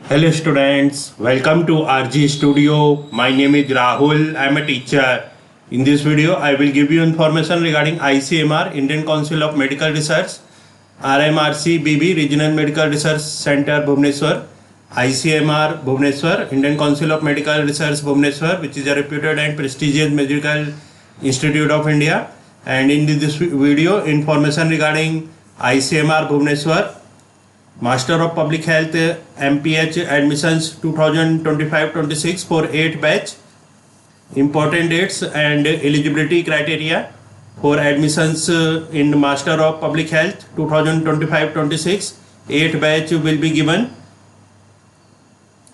Hello students, welcome to RG Studio. My name is Rahul. I am a teacher. In this video, I will give you information regarding ICMR, Indian Council of Medical Research, RMRC BB, Regional Medical Research Center, Bhubaneswar, ICMR, Bhubaneswar, Indian Council of Medical Research, Bhubaneswar, which is a reputed and prestigious medical institute of India. And in this video, information regarding ICMR, Bhubaneswar, Master of Public Health MPH admissions 2025-26 for 8 batch, important dates and eligibility criteria for admissions in Master of Public Health 2025-26, 8 batch will be given.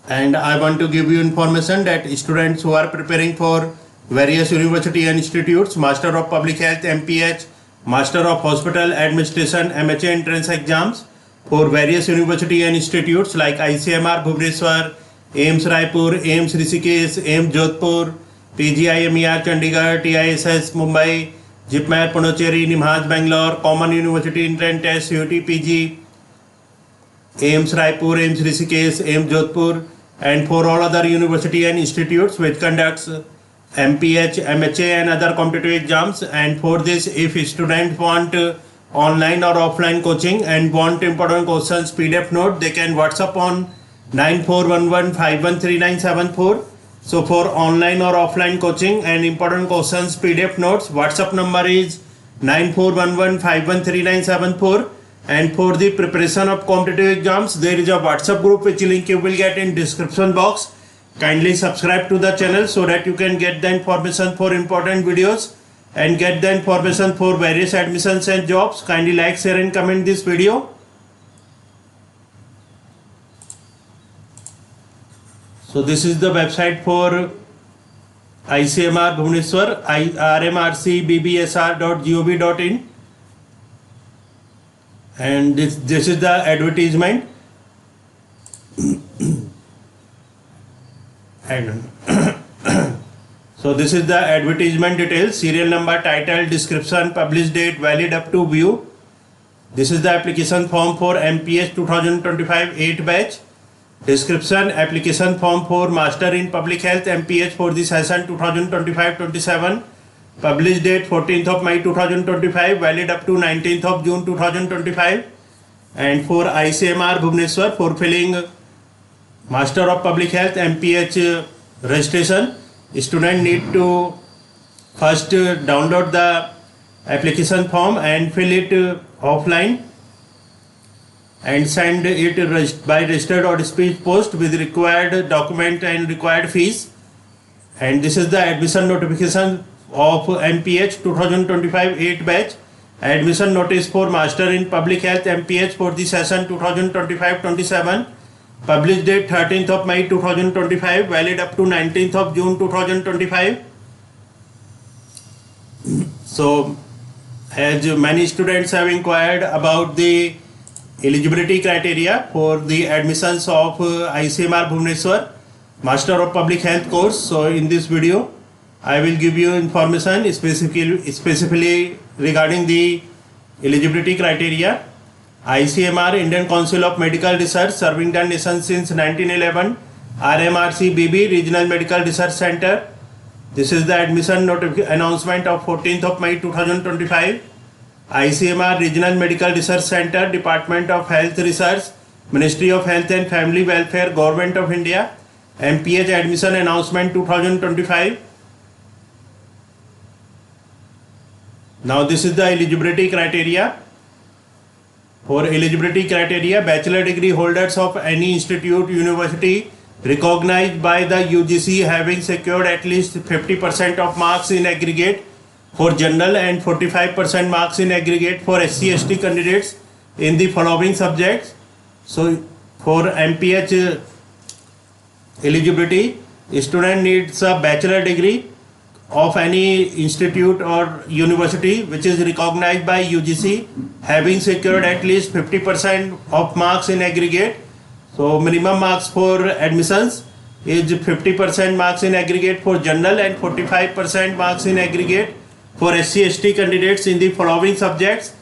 And I want to give you information that students who are preparing for various university and institutes, Master of Public Health MPH, Master of Hospital Administration MHA entrance exams for various university and institutes like ICMR Bhubaneswar, AIIMS Raipur, AIIMS Rishikesh, AIIMS Jodhpur, PGIMER Chandigarh, TISS Mumbai, JIPMER Pondicherry, NIMHANS Bangalore, Common University Entrance Test CUT PG, AIIMS Raipur, AIIMS Rishikesh, AIIMS Jodhpur, and for all other university and institutes which conducts MPH, MHA and other competitive exams. And for this, if students want online or offline coaching and want important questions PDF note, they can WhatsApp on 9411513974. So for online or offline coaching and important questions PDF notes, WhatsApp number is 9411513974. And for the preparation of competitive exams, there is a WhatsApp group which link you will get in description box. Kindly subscribe to the channel so that you can get the information for important videos and get the information for various admissions and jobs. Kindly like, share and comment this video. So this is the website for ICMR Bhubaneswar, rmrcbbsr.gov.in, and this is the advertisement. So this is the advertisement details: serial number, title, description, published date, valid up to view. This is the application form for MPH 2025 8 batch. Description: application form for Master in Public Health MPH for the session 2025-27. Published date 14th of May 2025, valid up to 19th of June 2025. And for ICMR Bhubaneswar, for filling Master of Public Health MPH registration, student need to first download the application form and fill it offline and send it by registered or speed post with required document and required fees. And this is the admission notification of MPH 2025 8 batch. Admission notice for Master in Public Health MPH for the session 2025-27. Published date 13th of May 2025, valid up to 19th of June 2025. So, as many students have inquired about the eligibility criteria for the admissions of ICMR Bhubaneswar Master of Public Health course, so in this video I will give you information specifically regarding the eligibility criteria. ICMR, Indian Council of Medical Research, serving the nation since 1911. RMRC BB, Regional Medical Research Center. This is the admission announcement of 14th of May 2025. ICMR, Regional Medical Research Center, Department of Health Research, Ministry of Health and Family Welfare, Government of India. MPH admission announcement 2025. Now this is the eligibility criteria. For eligibility criteria, bachelor degree holders of any institute, university recognized by the UGC having secured at least 50% of marks in aggregate for general and 45% marks in aggregate for SC/ST candidates in the following subjects. So for MPH eligibility, student needs a bachelor degree of any institute or university which is recognized by UGC having secured at least 50% of marks in aggregate. So minimum marks for admissions is 50% marks in aggregate for general and 45% marks in aggregate for SC/ST candidates in the following subjects: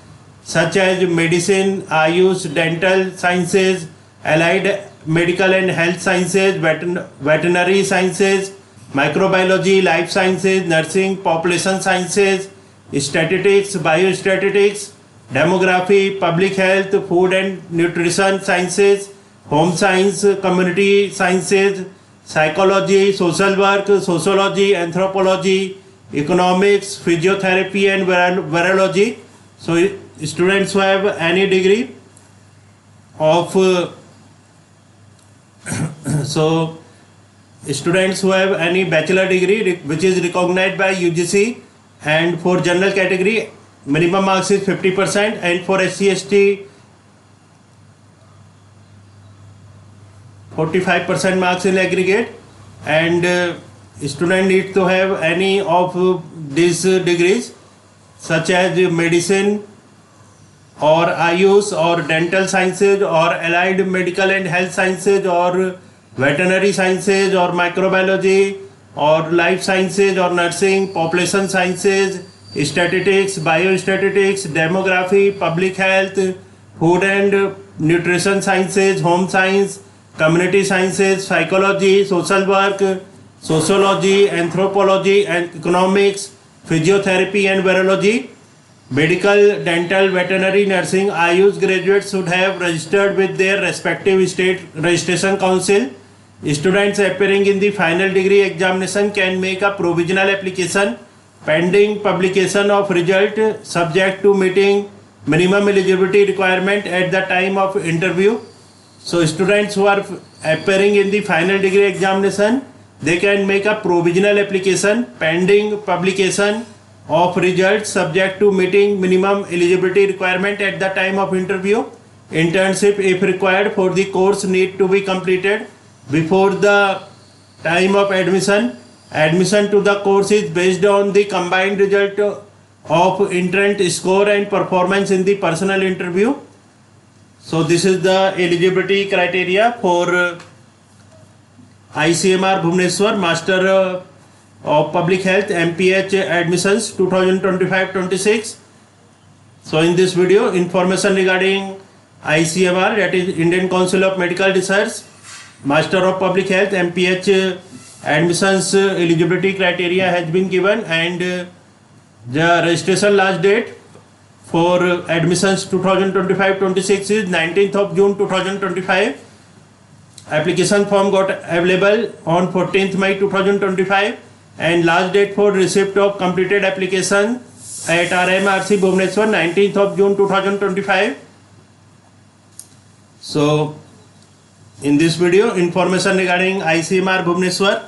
such as medicine, Ayush, dental sciences, allied medical and health sciences, veterinary sciences, microbiology, life sciences, nursing, population sciences, statistics, biostatistics, demography, public health, food and nutrition sciences, home science, community sciences, psychology, social work, sociology, anthropology, economics, physiotherapy and virology. So students who have any degree of so students who have any bachelor degree which is recognized by UGC, and for general category minimum marks is 50%, and for SC/ST 45% marks in aggregate, and student need to have any of these degrees such as medicine or Ayush or dental sciences or allied medical and health sciences or veterinary sciences or microbiology or life sciences or nursing, population sciences, statistics, biostatistics, demography, public health, food and nutrition sciences, home science, community sciences, psychology, social work, sociology, anthropology and economics, physiotherapy and virology, medical, dental, veterinary, nursing. Ayush graduates should have registered with their respective state registration council. Students appearing in the final degree examination can make a provisional application pending publication of result, subject to meeting minimum eligibility requirement at the time of interview. So students who are appearing in the final degree examination, they can make a provisional application pending publication of results, subject to meeting minimum eligibility requirement at the time of interview. Internship, if required, for the course need to be completed before the time of admission. Admission to the course is based on the combined result of entrant score and performance in the personal interview. So this is the eligibility criteria for ICMR Bhubaneswar Master of Public Health MPH admissions 2025-26. So in this video, information regarding ICMR, that is Indian Council of Medical Research, Master of Public Health MPH admissions eligibility criteria has been given, and the registration last date for admissions 2025-26 is 19th of June 2025. Application form got available on 14th May 2025, and last date for receipt of completed application at RMRC Bhubaneswar 19th of June 2025. So in this video, information regarding ICMR Bhubaneswar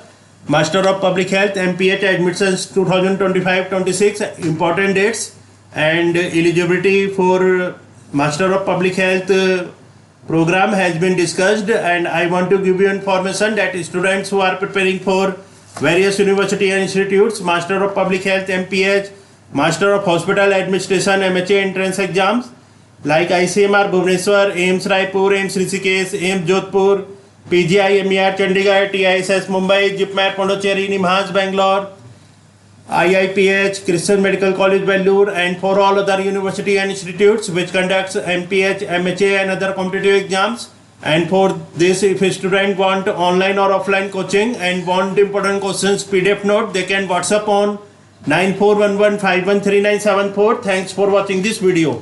Master of Public Health MPH admissions 2025-26, important dates and eligibility for Master of Public Health program has been discussed. And I want to give you information that students who are preparing for various university and institutes, Master of Public Health MPH, Master of Hospital Administration MHA entrance exams like ICMR Bhubaneswar, AIIMS Raipur, AIIMS Rishikesh, AIIMS Jodhpur, PGI MER Chandigarh, TISS Mumbai, JIPMER Pondicherry, NIMHANS Bangalore, IIPH, Christian Medical College Vellore, and for all other university and institutes which conducts MPH, MHA and other competitive exams. And for this, if a student want online or offline coaching and want important questions PDF note, they can WhatsApp on 9411513974. Thanks for watching this video.